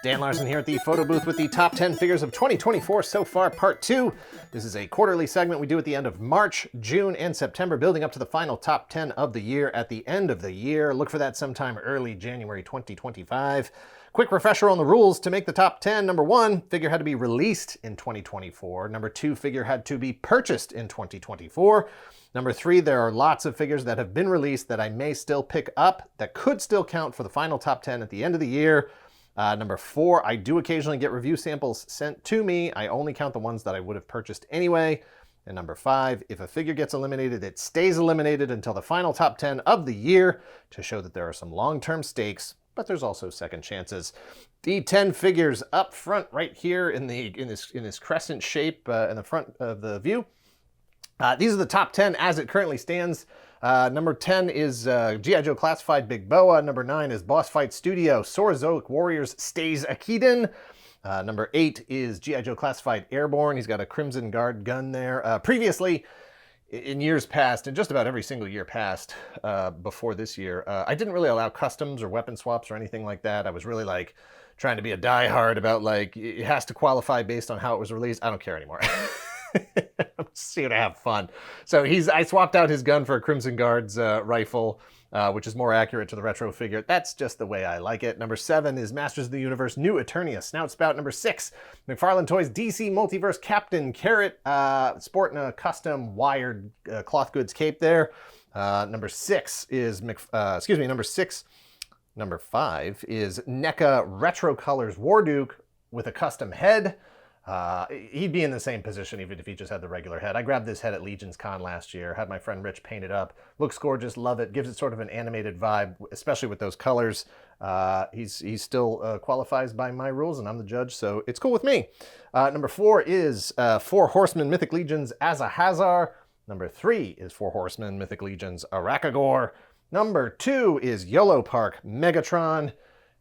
Dan Larson here at the photo booth with the top 10 figures of 2024 so far, part 2. This is a quarterly segment we do at the end of March, June, and September, building up to the final top 10 of the year at the end of the year. Look for that sometime early January 2025. Quick refresher on the rules. To make the top 10, number 1, figure had to be released in 2024. Number 2, figure had to be purchased in 2024. Number 3, there are lots of figures that have been released that I may still pick up that could still count for the final top 10 at the end of the year. Number 4, I do occasionally get review samples sent to me. I only count the ones that I would have purchased anyway. And number 5, if a figure gets eliminated, it stays eliminated until the final top 10 of the year to show that there are some long-term stakes, but there's also second chances. The 10 figures up front right here in this crescent shape in the front of the view. These are the top 10 as it currently stands. Number 10 is G.I. Joe Classified Big Boa. Number 9 is Boss Fight Studio Saurozoic Warriors Stays Akiden. Number 8 is G.I. Joe Classified Airborne. He's got a Crimson Guard gun there. Previously, in years past, and just about every single year past before this year, I didn't really allow customs or weapon swaps or anything like that. I was really like trying to be a diehard about like, it has to qualify based on how it was released. I don't care anymore. I'm just here to have fun. So I swapped out his gun for a Crimson Guard's rifle, which is more accurate to the retro figure. That's just the way I like it. Number 7 is Masters of the Universe New Eternia Snout Spout. Number 6, McFarlane Toys DC Multiverse Captain Carrot, sporting a custom wired cloth goods cape there. Number 5 is NECA Retro Colors Warduke with a custom head. He'd be in the same position even if he just had the regular head. I grabbed this head at Legion's Con last year, had my friend Rich paint it up. Looks gorgeous, love it, gives it sort of an animated vibe, especially with those colors. He still qualifies by my rules, and I'm the judge, so it's cool with me. Number 4 is 4 Horsemen Mythic Legions Azahazar. Number 3 is 4 Horsemen Mythic Legions Arakagor. Number 2 is Yolopark Megatron.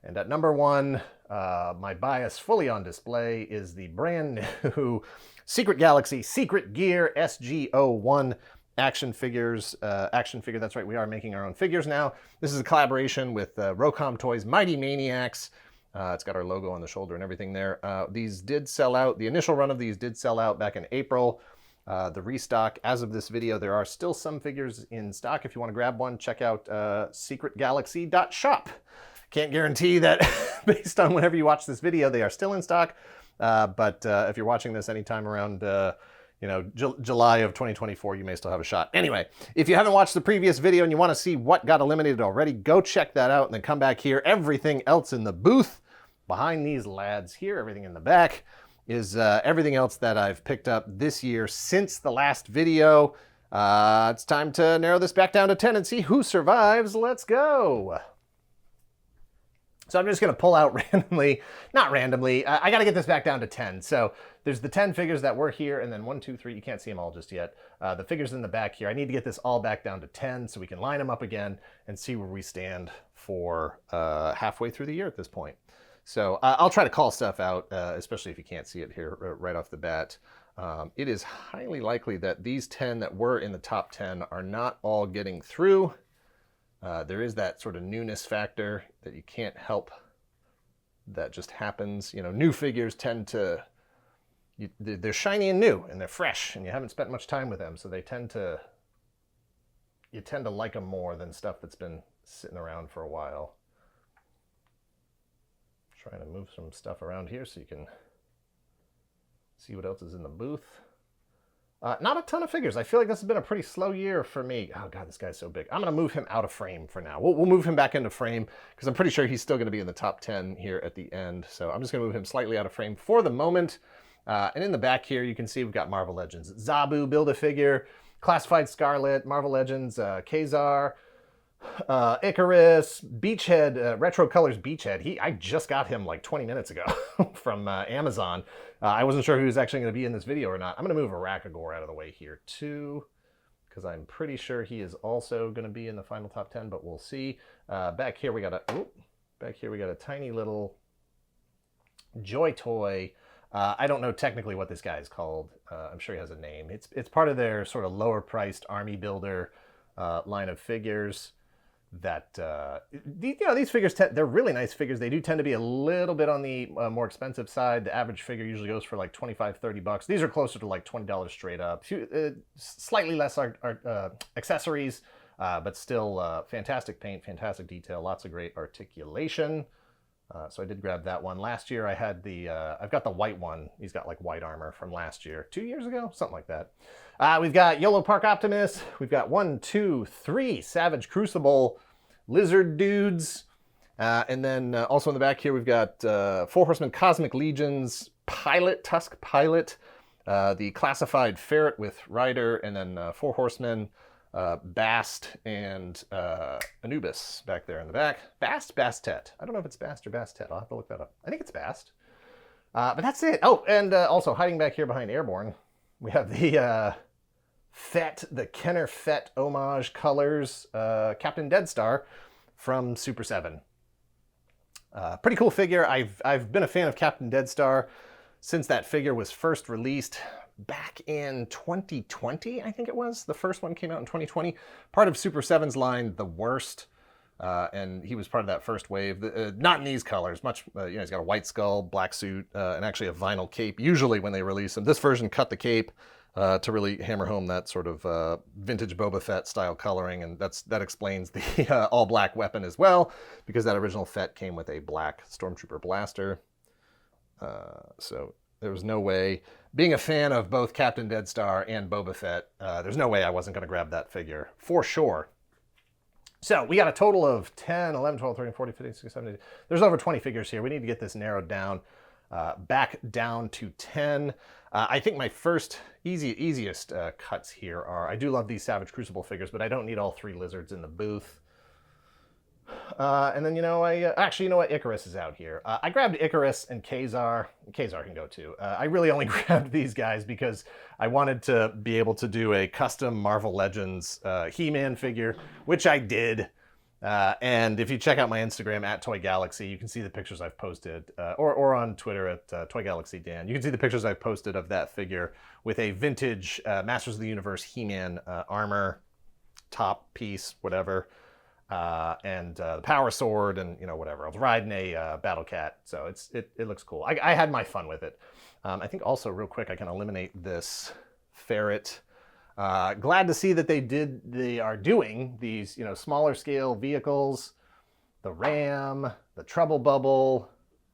And at number 1, my bias fully on display, is the brand new Secret Galaxy Secret Gear SG01 action figure. That's right, we are making our own figures now. This is a collaboration with Rocom Toys Mighty Maniacs. It's got our logo on the shoulder and everything there. These did sell out. The initial run of these did sell out back in April. The restock, as of this video, there are still some figures in stock. If you want to grab one, check out secretgalaxy.shop. Can't guarantee that based on whenever you watch this video, they are still in stock. But if you're watching this anytime around, July of 2024, you may still have a shot. Anyway, if you haven't watched the previous video and you want to see what got eliminated already, go check that out and then come back here. Everything else in the booth behind these lads here, everything in the back, is everything else that I've picked up this year since the last video. It's time to narrow this back down to 10 and see who survives. Let's go. So I'm just going to pull out randomly, not randomly, I got to get this back down to 10. So there's the 10 figures that were here, and then 1, 2, 3, you can't see them all just yet. The figures in the back here, I need to get this all back down to 10 so we can line them up again and see where we stand for halfway through the year at this point. So I'll try to call stuff out, especially if you can't see it here right off the bat. It is highly likely that these 10 that were in the top 10 are not all getting through. There is that sort of newness factor that you can't help, that just happens. You know, new figures tend to, they're shiny and new and they're fresh and you haven't spent much time with them. So you tend to like them more than stuff that's been sitting around for a while. Trying to move some stuff around here so you can see what else is in the booth. Not a ton of figures. I feel like this has been a pretty slow year for me. Oh God, this guy's so big. I'm going to move him out of frame for now. We'll move him back into frame because I'm pretty sure he's still going to be in the top 10 here at the end. So I'm just going to move him slightly out of frame for the moment. And in the back here, you can see we've got Marvel Legends Zabu Build-A-Figure, Classified Scarlet, Marvel Legends Kazar, Icarus, Beachhead, Retro Colors Beachhead. I just got him like 20 minutes ago from Amazon. I wasn't sure who was actually going to be in this video or not. I'm going to move Arakagor out of the way here too, because I'm pretty sure he is also going to be in the final top 10, but we'll see. Back here we got a tiny little Joy Toy. I don't know technically what this guy is called. I'm sure he has a name. It's part of their sort of lower priced army builder line of figures. that these figures, they're really nice figures. They do tend to be a little bit on the more expensive side. The average figure usually goes for like $25-30. These are closer to like $20 straight up. Slightly less accessories, but still fantastic paint, fantastic detail, lots of great articulation. So I did grab that one. Last year I had I've got the white one. He's got like white armor from last year. 2 years ago? Something like that. We've got Yolopark Optimus. We've got 1, 2, 3 Savage Crucible Lizard Dudes. And then also in the back here we've got 4 Horsemen Cosmic Legions Pilot, Tusk Pilot. The Classified Ferret with Rider. And then 4 Horsemen. Bast and Anubis back there in the back. Bastet. I don't know if it's Bast or Bastet. I'll have to look that up. I think it's Bast. But that's it. Oh, and also hiding back here behind Airborne, we have the Fett, the Kenner Fett homage colors, Captain Deadstar from Super 7. Pretty cool figure. I've been a fan of Captain Deadstar since that figure was first released back in 2020, I think it was. The first one came out in 2020. Part of Super 7's line, The Worst, and he was part of that first wave. Not in these colors. He's got a white skull, black suit, and actually a vinyl cape, usually when they release him. This version cut the cape to really hammer home that sort of vintage Boba Fett style coloring, and that explains the all-black weapon as well, because that original Fett came with a black Stormtrooper blaster. So there was no way, being a fan of both Captain Deadstar and Boba Fett, there's no way I wasn't going to grab that figure, for sure. So we got a total of 10, 11, 12, 13, 14, 15, 16, 17. There's over 20 figures here. We need to get this narrowed down, back down to 10. I think my first easiest cuts here are, I do love these Savage Crucible figures, but I don't need all 3 lizards in the booth. And then, actually, you know what? Icarus is out here. I grabbed Icarus and Kazar. Kazar can go too. I really only grabbed these guys because I wanted to be able to do a custom Marvel Legends He-Man figure, which I did. And if you check out my Instagram at Toy Galaxy, you can see the pictures I've posted, or on Twitter at Toy Galaxy Dan. You can see the pictures I've posted of that figure with a vintage Masters of the Universe He-Man armor, top piece, whatever. And the power sword and whatever. I was riding a battle cat, so it looks cool. I had my fun with it. I think also real quick I can eliminate this ferret. Glad to see that they are doing these smaller scale vehicles, the Ram, the Trouble Bubble,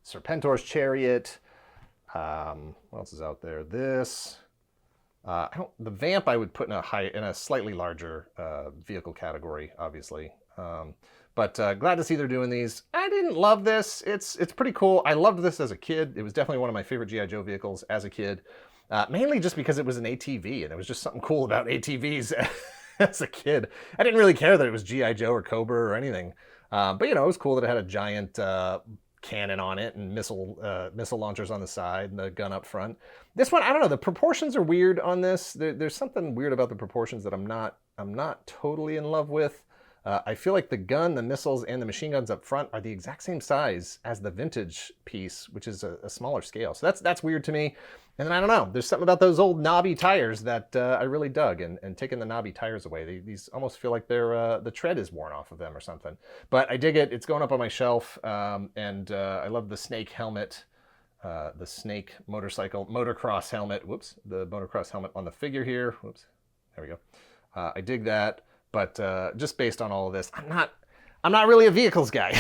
Serpentor's Chariot. What else is out there? This. The Vamp I would put in a slightly larger vehicle category, obviously. But glad to see they're doing these. I didn't love this. It's pretty cool. I loved this as a kid. It was definitely one of my favorite G.I. Joe vehicles as a kid. Mainly just because it was an ATV, and it was just something cool about ATVs as a kid. I didn't really care that it was G.I. Joe or Cobra or anything. But it was cool that it had a giant cannon on it and missile launchers on the side and the gun up front. This one, I don't know. The proportions are weird on this. There's something weird about the proportions that I'm not totally in love with. I feel like the gun, the missiles, and the machine guns up front are the exact same size as the vintage piece, which is a smaller scale. So that's weird to me. And then I don't know, there's something about those old knobby tires that I really dug, and taking the knobby tires away, these almost feel like the tread is worn off of them or something. But I dig it. It's going up on my shelf, and I love the snake helmet, the snake motocross helmet. Whoops, the motocross helmet on the figure here. Whoops, there we go. I dig that. But just based on all of this, I'm not really a vehicles guy.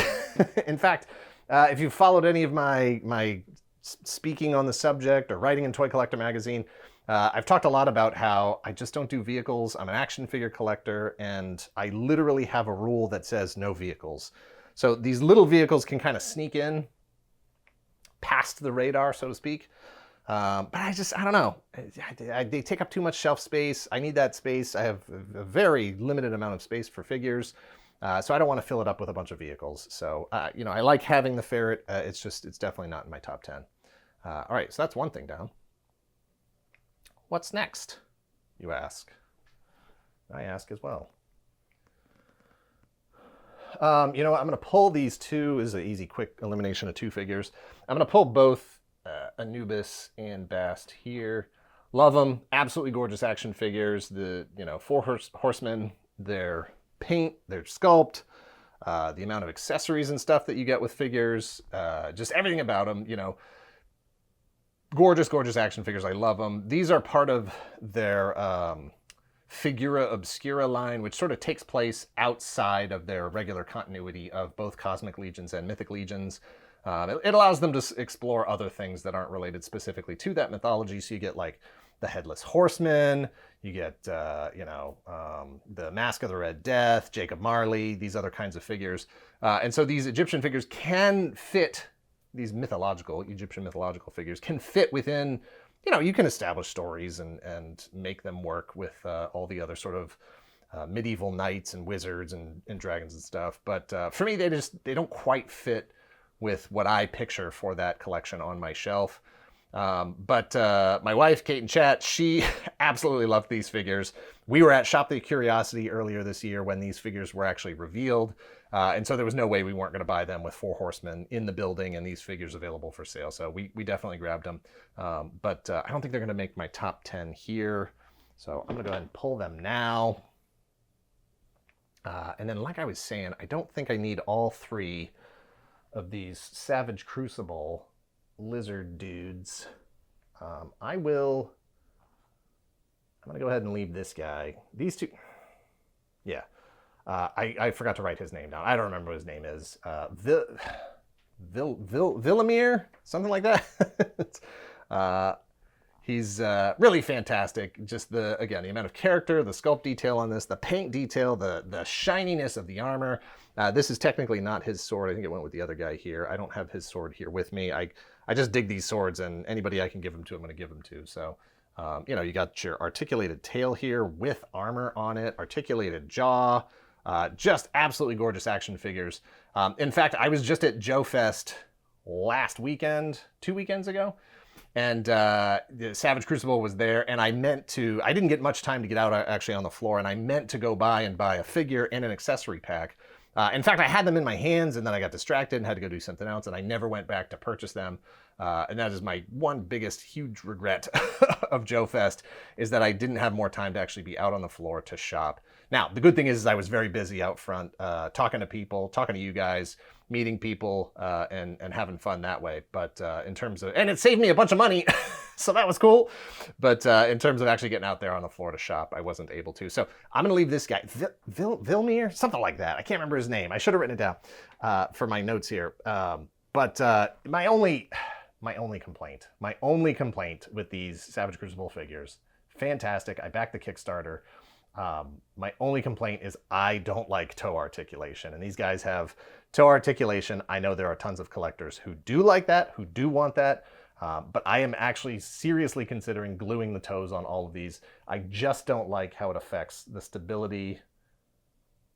In fact, if you've followed any of my speaking on the subject or writing in Toy Collector magazine, I've talked a lot about how I just don't do vehicles. I'm an action figure collector, and I literally have a rule that says no vehicles. So these little vehicles can kind of sneak in past the radar, so to speak. But I don't know. They take up too much shelf space. I need that space. I have a very limited amount of space for figures. So I don't want to fill it up with a bunch of vehicles. So, I like having the ferret. It's definitely not in my top 10. All right, so that's one thing down. What's next, you ask? I ask as well. I'm going to pull these two. This is an easy, quick elimination of 2 figures. I'm going to pull both Anubis and Bast here. Love them. Absolutely gorgeous action figures. The 4 Horsemen, they're paint, their sculpt, the amount of accessories and stuff that you get with figures, just everything about them, you know. Gorgeous, gorgeous action figures. I love them. These are part of their Figura Obscura line, which sort of takes place outside of their regular continuity of both Cosmic Legions and Mythic Legions. It allows them to explore other things that aren't related specifically to that mythology. So you get like the Headless Horsemen, you get, you know, the Mask of the Red Death, Jacob Marley, these other kinds of figures. And so these Egyptian figures can fit, these Egyptian mythological figures can fit within, you know, you can establish stories and make them work with all the other sort of medieval knights and wizards and dragons and stuff. But for me, they don't quite fit with what I picture for that collection on my shelf. But my wife, Kate in chat, she absolutely loved these figures. We were at Shop the Curiosity earlier this year when these figures were actually revealed. And so there was no way we weren't going to buy them with 4 Horsemen in the building and these figures available for sale. So we definitely grabbed them. But I don't think they're going to make my top 10 here. So I'm going to go ahead and pull them now. And then like I was saying, I don't think I need all 3 of these Savage Crucible lizard dudes. I'm going to go ahead and leave this guy. These two, yeah. I forgot to write his name down. I don't remember what his name is. Villamir, something like that. He's really fantastic. Just the amount of character, the sculpt detail on this, the paint detail, the shininess of the armor. This is technically not his sword. I think it went with the other guy here. I don't have his sword here with me. I just dig these swords, and anybody I can give them to, I'm going to give them to. So, you know, you got your articulated tail here with armor on it, articulated jaw. Just absolutely gorgeous action figures. In fact, I was just at Joe Fest last weekend, 2 weekends ago, and the Savage Crucible was there, and I didn't get much time to get out actually on the floor, and I meant to go buy a figure and an accessory pack. In fact, I had them in my hands, and then I got distracted and had to go do something else, and I never went back to purchase them. And that is my one biggest, huge regret of Joe Fest, is that I didn't have more time to actually be out on the floor to shop. Now, the good thing is I was very busy out front, talking to people, talking to you guys, meeting people, and having fun that way. But in terms of, and it saved me a bunch of money, so that was cool. But in terms of actually getting out there on the floor to shop, I wasn't able to. So I'm going to leave this guy, Vilmir, something like that. I can't remember his name. I should have written it down for my notes here. But my only complaint with these Savage Crucible figures, fantastic. I backed the Kickstarter. My only complaint is I don't like toe articulation, and these guys have toe articulation. I know there are tons of collectors who do like that, who do want that, but I am actually seriously considering gluing the toes on all of these. I just don't like how it affects the stability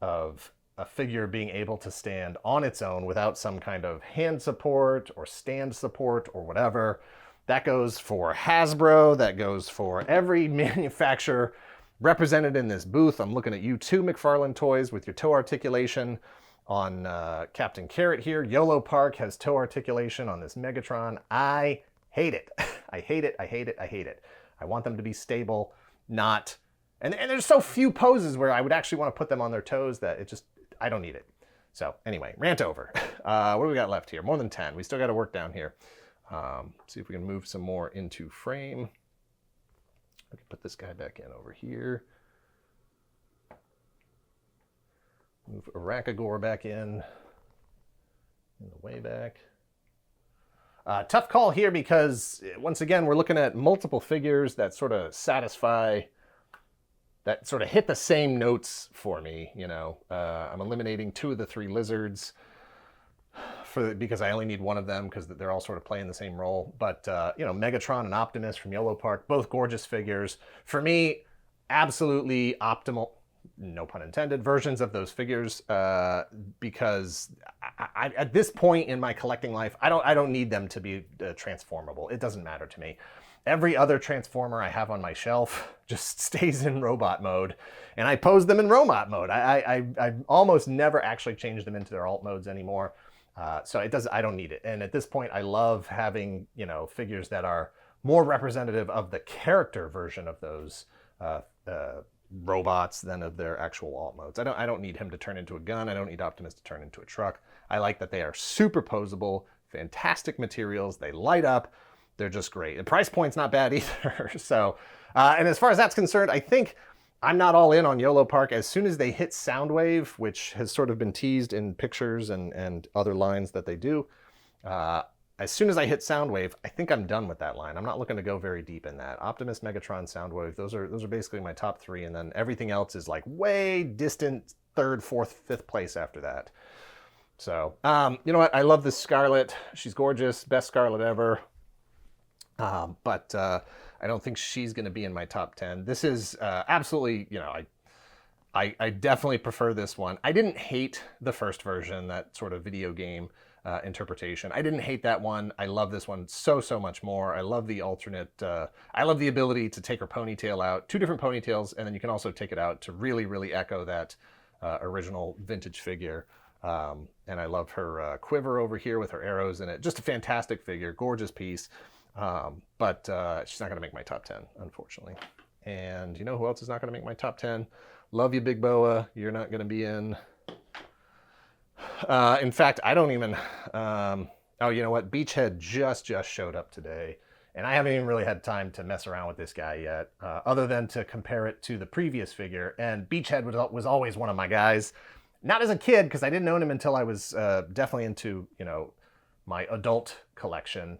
of a figure being able to stand on its own without some kind of hand support or stand support or whatever. That goes for Hasbro, that goes for every manufacturer represented in this booth. I'm looking at you too, McFarlane Toys, with your toe articulation on Captain Carrot here. Yolopark has toe articulation on this Megatron. I hate it. I hate it. I hate it. I hate it. I want them to be stable, not... And there's so few poses where I would actually want to put them on their toes that it just... I don't need it. So anyway, rant over. What do we got left here? More than 10. We still got to work down here. See if we can move some more into frame. I can put this guy back in over here. Move Arachagore back in the way back. Tough call here because, once again, we're looking at multiple figures that sort of satisfy, that sort of hit the same notes for me. You know, I'm eliminating 2 of the 3 lizards because I only need one of them because they're all sort of playing the same role. But, you know, Megatron and Optimus from Yolopark, both gorgeous figures. For me, absolutely optimal, no pun intended, versions of those figures because I at this point in my collecting life, I don't need them to be transformable. It doesn't matter to me. Every other Transformer I have on my shelf just stays in robot mode, and I pose them in robot mode. I almost never actually change them into their alt modes anymore. So I don't need it. And at this point, I love having, you know, figures that are more representative of the character version of those robots than of their actual alt modes. I don't need him to turn into a gun. I don't need Optimus to turn into a truck. I like that they are super posable, fantastic materials. They light up. They're just great. The price point's not bad either. So, and as far as that's concerned, I think I'm not all in on Yolopark. As soon as they hit Soundwave, which has sort of been teased in pictures and other lines that they do, as soon as I hit Soundwave, I think I'm done with that line. I'm not looking to go very deep in that. Optimus, Megatron, Soundwave, those are basically my top three, and then everything else is like way distant third, fourth, fifth place after that. So, you know what? I love this Scarlet. She's gorgeous, best Scarlet ever. But I don't think she's going to be in my top 10. This is absolutely, you know, I definitely prefer this one. I didn't hate the first version, that sort of video game interpretation. I didn't hate that one. I love this one so much more. I love the alternate, I love the ability to take her ponytail out, two different ponytails, and then you can also take it out to really echo that original vintage figure. And I love her quiver over here with her arrows in it. Just a fantastic figure, gorgeous piece. But she's not going to make my top 10, unfortunately. And you know who else is not going to make my top 10? Love you, Big Boa. You're not going to be in. In fact, I don't even... oh, you know what? Beachhead just showed up today. And I haven't even really had time to mess around with this guy yet, other than to compare it to the previous figure. And Beachhead was always one of my guys. Not as a kid, because I didn't own him until I was definitely into, you know, my adult collection.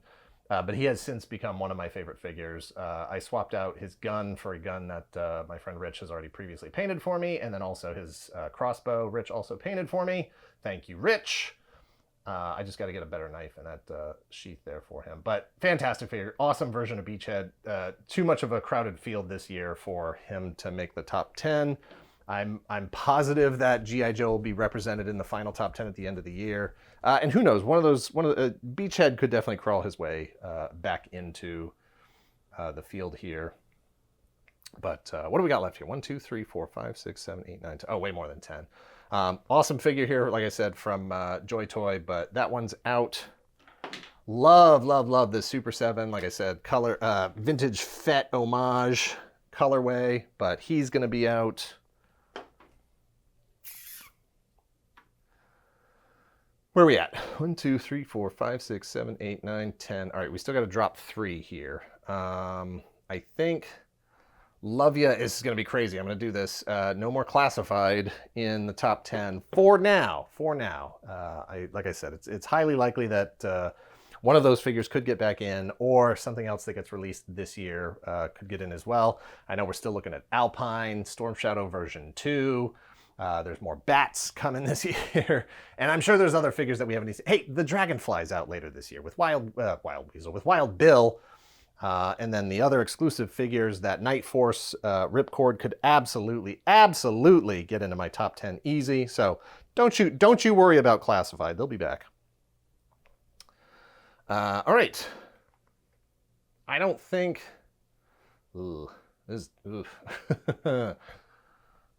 But he has since become one of my favorite figures. I swapped out his gun for a gun that my friend Rich has already previously painted for me, and then also his crossbow, Rich also painted for me. Thank you, Rich. I just got to get a better knife in that sheath there for him. But fantastic figure, awesome version of Beachhead. Too much of a crowded field this year for him to make the top 10. I'm positive that G.I. Joe will be represented in the final top 10 at the end of the year. And who knows, Beachhead could definitely crawl his way back into the field here. But what do we got left here? 1, 2, 3, 4, 5, 6, 7, 8, 9, 10. Oh, way more than 10. Awesome figure here, like I said, from Joy Toy, but that one's out. Love this Super 7. Like I said, color, vintage Fett homage colorway, but he's going to be out. Where are we at? 1, 2, 3, 4, 5, 6, 7, 8, 9, 10. All right, we still got to drop 3 here. I think Love Ya is going to be crazy. I'm going to do this. No more classified in the top 10 for now. Like I said, it's highly likely that one of those figures could get back in, or something else that gets released this year could get in as well. I know we're still looking at Alpine, Storm Shadow version 2. There's more bats coming this year, and I'm sure there's other figures that we haven't seen. Hey, the Dragonfly's out later this year with Wild Weasel, with Wild Bill, and then the other exclusive figures, that Night Force Ripcord could absolutely get into my top 10 easy. So don't you worry about classified; they'll be back. All right. I don't think. Ooh, this. Ooh.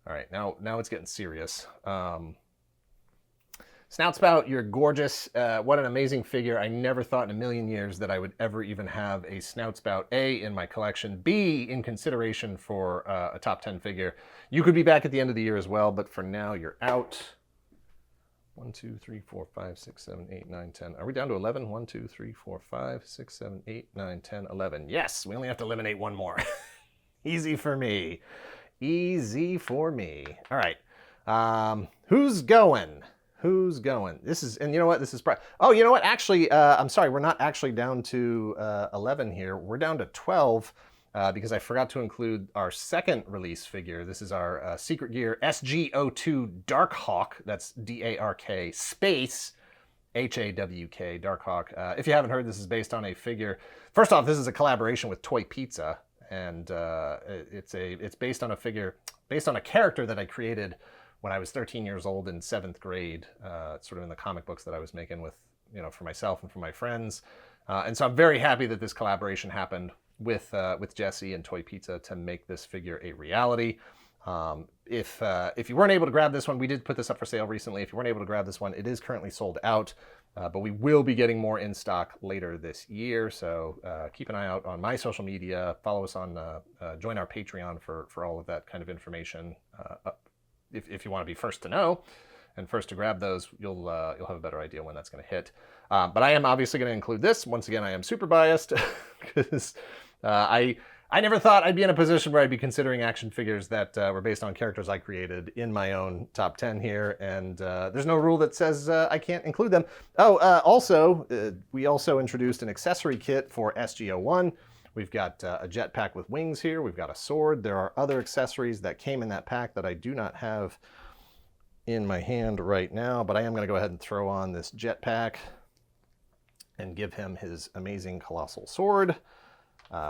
All right, now it's getting serious. Snoutspout, you're gorgeous. What an amazing figure. I never thought in a million years that I would ever even have a Snoutspout, A, in my collection, B, in consideration for a top 10 figure. You could be back at the end of the year as well, but for now, you're out. 1, 2, 3, 4, 5, 6, 7, 8, 9, 10. Are we down to 11? 1, 2, 3, 4, 5, 6, 7, 8, 9, 10, 11. Yes, we only have to eliminate one more. Easy for me. Easy for me. All right. Who's going? This is, and you know what? This is, oh, you know what? Actually, I'm sorry. We're not actually down to 11 here. We're down to 12 because I forgot to include our second release figure. This is our Secret Gear SG02 Darkhawk. That's D-A-R-K space H-A-W-K Darkhawk. If you haven't heard, this is based on a figure. First off, this is a collaboration with Toy Pizza. And it's based on a figure, based on a character that I created when I was 13 years old in 7th grade, sort of in the comic books that I was making with, you know, for myself and for my friends. And so I'm very happy that this collaboration happened with Jesse and Toy Pizza to make this figure a reality. If you weren't able to grab this one, we did put this up for sale recently. If you weren't able to grab this one, it is currently sold out, but we will be getting more in stock later this year. So keep an eye out on my social media. Follow us on, join our Patreon for all of that kind of information. If you want to be first to know and first to grab those, you'll have a better idea when that's going to hit. But I am obviously going to include this. Once again, I am super biased because I never thought I'd be in a position where I'd be considering action figures that were based on characters I created in my own top 10 here, and there's no rule that says I can't include them. Also, we also introduced an accessory kit for SG-01. We've got a jetpack with wings here. We've got a sword. There are other accessories that came in that pack that I do not have in my hand right now, but I am going to go ahead and throw on this jetpack and give him his amazing colossal sword.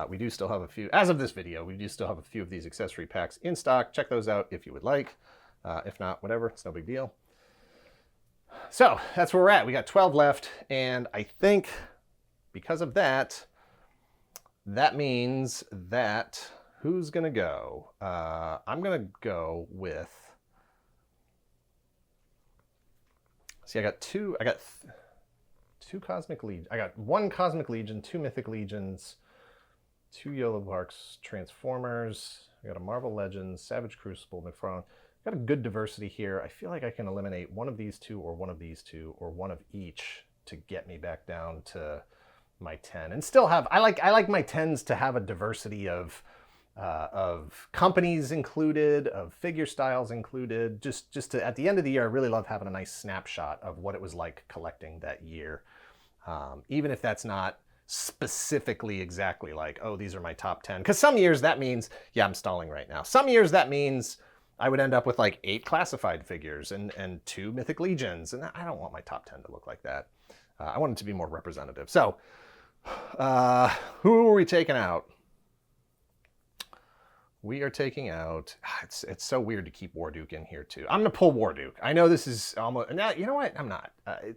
We do still have a few, as of this video, we do still have a few of these accessory packs in stock. Check those out if you would like. If not, whatever, it's no big deal. So that's where we're at. We got 12 left, and I think because of that, that means that who's gonna go? I'm gonna go with, see, I got two Cosmic Legion. I got one Cosmic Legion, two Mythic Legions, two Yoloparks, Transformers. I got a Marvel Legends, Savage Crucible, McFarlane. Got a good diversity here. I feel like I can eliminate one of these two or one of these two or one of each to get me back down to my 10 and still have, I like my 10s to have a diversity of companies included, of figure styles included, just to, at the end of the year, I really love having a nice snapshot of what it was like collecting that year. Even if that's not specifically exactly like, oh, these are my top 10. Because some years that means, yeah, I'm stalling right now. Some years that means I would end up with like 8 classified figures and 2 Mythic Legions. And I don't want my top 10 to look like that. I want it to be more representative. So who are we taking out? We are taking out, it's so weird to keep Warduke in here too. I'm going to pull Warduke. I know this is almost, now, you know what? I'm not.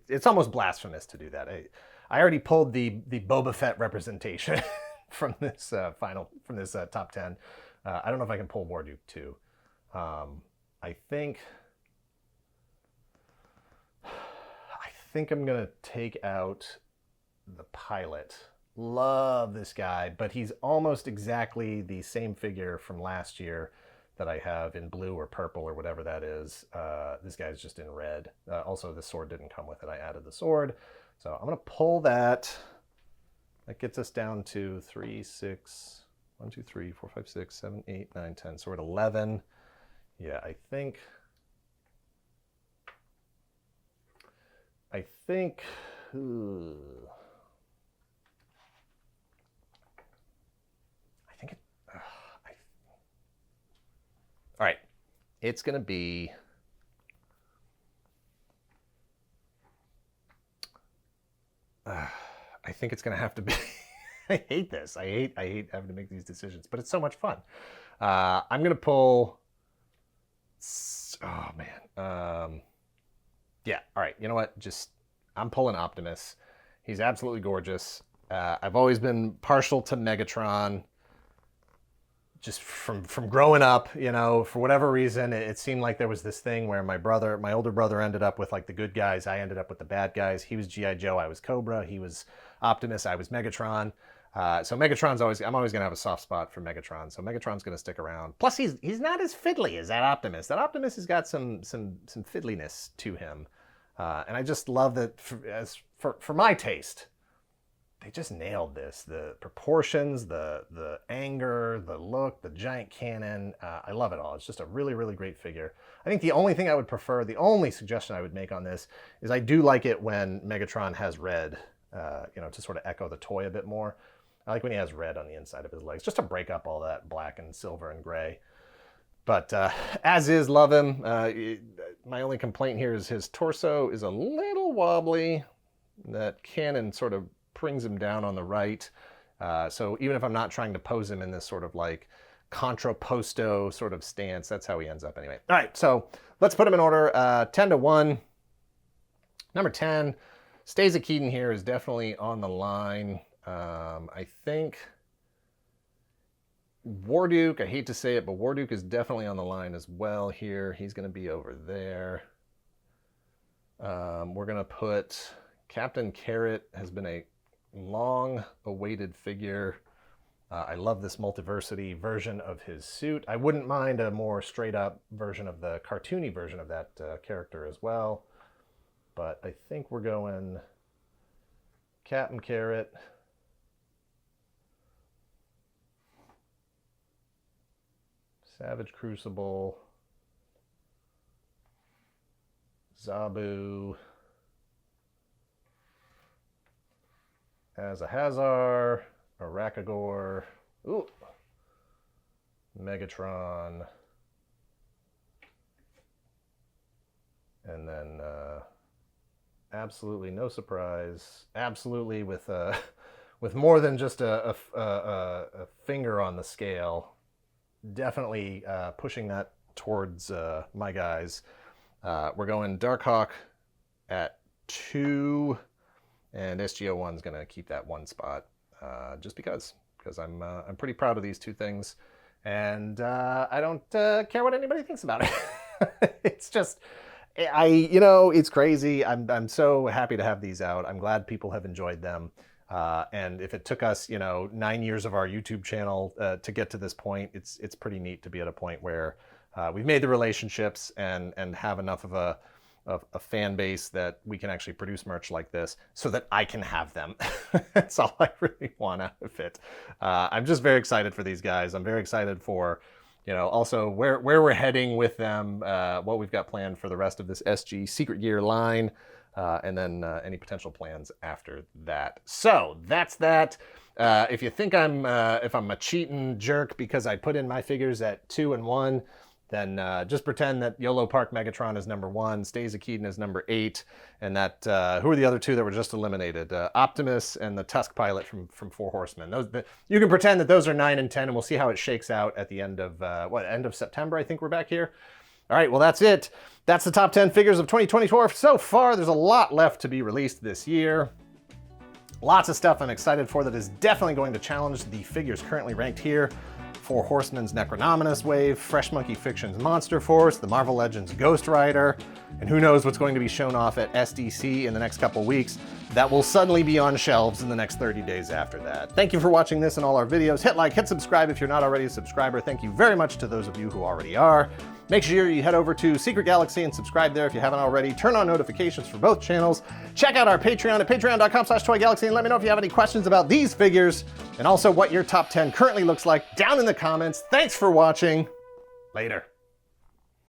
It's almost blasphemous to do that. I already pulled the Boba Fett representation from this top 10. I don't know if I can pull Warduke too. I think I'm going to take out the pilot. Love this guy, but he's almost exactly the same figure from last year that I have in blue or purple or whatever that is. This guy's just in red. Also, the sword didn't come with it. I added the sword. So I'm going to pull that. That gets us down to 3, 6, 1, 2, 3, 4, 5, 6, 7, 8, 9, 10. So we're at 11. Yeah, I think... Ooh. All right, it's going to be, I think it's going to have to be, I hate this. I hate having to make these decisions, but it's so much fun. I'm going to pull, oh man. Yeah, all right, you know what? I'm pulling Optimus. He's absolutely gorgeous. I've always been partial to Megatron. Just from growing up, you know, for whatever reason, it seemed like there was this thing where my older brother ended up with like the good guys. I ended up with the bad guys. He was G.I. Joe. I was Cobra. He was Optimus. I was Megatron. So Megatron's I'm always going to have a soft spot for Megatron. So Megatron's going to stick around. Plus, he's not as fiddly as that Optimus. That Optimus has got some fiddliness to him. And I just love that for my taste, they just nailed this. The proportions, the anger, the look, the giant cannon. I love it all. It's just a really, really great figure. I think the only thing I would prefer, the only suggestion I would make on this is I do like it when Megatron has red, you know, to sort of echo the toy a bit more. I like when he has red on the inside of his legs, just to break up all that black and silver and gray. But as is, love him. My only complaint here is his torso is a little wobbly. That cannon sort of brings him down on the right. So even if I'm not trying to pose him in this sort of like contrapposto sort of stance, that's how he ends up anyway. All right, so let's put him in order. 10-1. Number 10, Stays at Keaton here is definitely on the line. I think Warduke, I hate to say it, but Warduke is definitely on the line as well here. He's going to be over there. We're going to put Captain Carrot, has been a long-awaited figure. I love this multiversity version of his suit. I wouldn't mind a more straight-up version of the cartoony version of that character as well. But I think we're going Captain Carrot. Savage Crucible. Zabu. As a Hazar. Arakagor. Ooh. Megatron. And then absolutely no surprise. Absolutely with more than just a finger on the scale. Definitely pushing that towards my guys. We're going Darkhawk at 2, and SGO1's going to keep that 1 spot just because I'm pretty proud of these 2 things, and I don't care what anybody thinks about it. It's just, it's crazy. I'm so happy to have these out. I'm glad people have enjoyed them. And if it took us, 9 years of our YouTube channel to get to this point, it's pretty neat to be at a point where we've made the relationships and have enough of a fan base that we can actually produce merch like this so that I can have them. That's all I really want out of it. I'm just very excited for these guys. I'm very excited for, also where we're heading with them, what we've got planned for the rest of this SG Secret Gear line. And then any potential plans after that. So that's that. If you think if I'm a cheating jerk because I put in my figures at 2 and 1, then just pretend that Yolopark Megatron is number 1, Stays Keaton is number 8, and that who are the other 2 that were just eliminated? Optimus and the Tusk Pilot from 4 Horsemen. You can pretend that those are 9 and 10, and we'll see how it shakes out at the end of end of September. I think we're back here. All right, well, that's it. That's the top 10 figures of 2024 so far. There's a lot left to be released this year. Lots of stuff I'm excited for that is definitely going to challenge the figures currently ranked here. 4 Horsemen's Necronominous Wave, Fresh Monkey Fiction's Monster Force, the Marvel Legends Ghost Rider, and who knows what's going to be shown off at SDC in the next couple weeks. That will suddenly be on shelves in the next 30 days after that. Thank you for watching this and all our videos. Hit like, hit subscribe if you're not already a subscriber. Thank you very much to those of you who already are. Make sure you head over to Secret Galaxy and subscribe there if you haven't already. Turn on notifications for both channels. Check out our Patreon at patreon.com/toygalaxy and let me know if you have any questions about these figures and also what your top 10 currently looks like down in the comments. Thanks for watching. Later.